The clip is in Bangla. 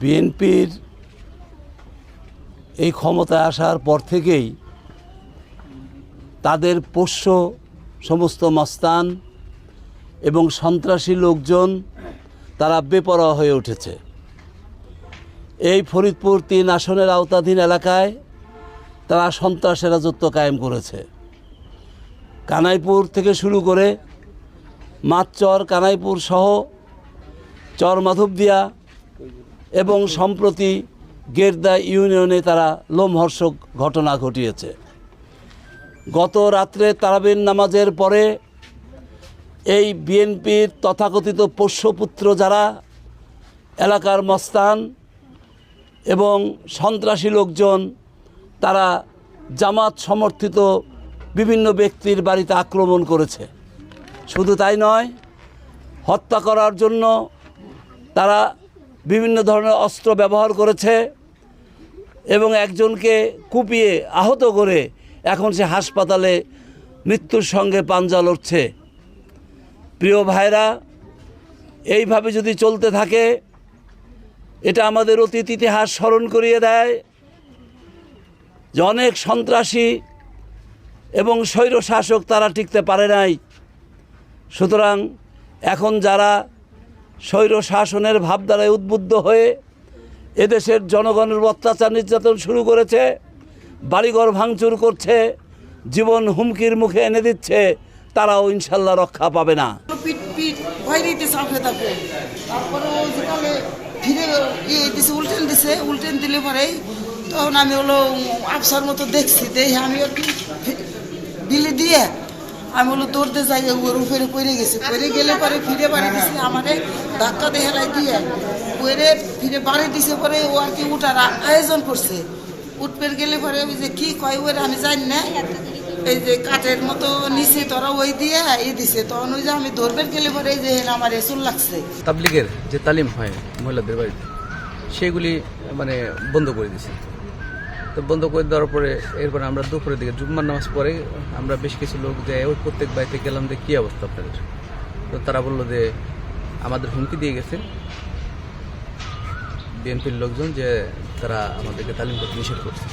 বিএনপির এই ক্ষমতায় আসার পর থেকেই তাদের পোষ্য সমস্ত মস্তান এবং সন্ত্রাসী লোকজন তারা বেপরোয়া হয়ে উঠেছে। এই ফরিদপুর ৩ আসনের আওতাধীন এলাকায় তারা সন্ত্রাসের রাজত্ব কায়েম করেছে। কানাইপুর থেকে শুরু করে মাতচর, কানাইপুর সহ চর মাধবদিয়া এবং সম্প্রতি গেরদা ইউনিয়নে তারা লোমহর্ষক ঘটনা ঘটিয়েছে। গত রাত্রে তারাবির নামাজের পরে এই বিএনপির তথাকথিত পোষ্যপুত্র যারা এলাকার মস্তান এবং সন্ত্রাসী লোকজন তারা জামাত সমর্থিত বিভিন্ন ব্যক্তির বাড়িতে আক্রমণ করেছে। শুধু তাই নয়, হত্যা করার জন্য তারা বিভিন্ন ধরনের অস্ত্র ব্যবহার করেছে এবং একজনকে কুপিয়ে আহত করে এখন সে হাসপাতালে মৃত্যুর সঙ্গে পাঞ্জা লড়ছে। প্রিয় ভাইরা, এইভাবে যদি চলতে থাকে এটা আমাদের অতীত ইতিহাস স্মরণ করিয়ে দেয় যে অনেক সন্ত্রাসী এবং স্বৈরশাসক তারা টিকতে পারে নাই। সুতরাং এখন যারা স্বৈরশাসনের ভাবধারায় উদ্বুদ্ধ হয়ে এদেশের জনগণের অত্যাচার নির্যাতন শুরু করেছে, বাড়িঘর ভাঙচুর করছে, জীবন হুমকির মুখে এনে দিচ্ছে, তারাও ইনশাল্লাহ রক্ষা পাবে না। উল্টেন দিলে পরে তখন আমি হলো আফসার মতো দেখছি, দেখে আমি বিলি দিয়ে আমি হলো দৌড়তে যাই, ওর উপরে পড়ে গেছি। পড়ে গেলে পরে ফিরে বাড়ি দিছে, আমাদের ধাক্কা দেখালাই দিয়ে পরে ফিরে বাড়ি দিছে। পরে ও আর কি উঠার আয়োজন করছে। উঠপের গেলে পরে ওই যে কি কয় ওর আমি জানি না, এই যে কাঠের মতো নিচে তোরা ওই দিয়ে দিছে। তখন ওই যে আমি ধরবের গেলে পরে এই যে আমার চুল লাগছে। তাবলিগের যে তালিম হয় মহিলাদের বাড়িতে, সেগুলি মানে বন্ধ করে দিয়েছে। তো বন্ধ করে দেওয়ার পরে এরপরে আমরা দুপুরের দিকে জুম্মার নামাজ পরে আমরা বেশ কিছু লোক যে ওই প্রত্যেক বাড়িতে গেলাম যে কী অবস্থা আপনাদের। তো তারা বললো যে আমাদের হুমকি দিয়ে গেছে বিএনপির লোকজন যে তারা আমাদেরকে তালিম করতে নিষেধ করছে।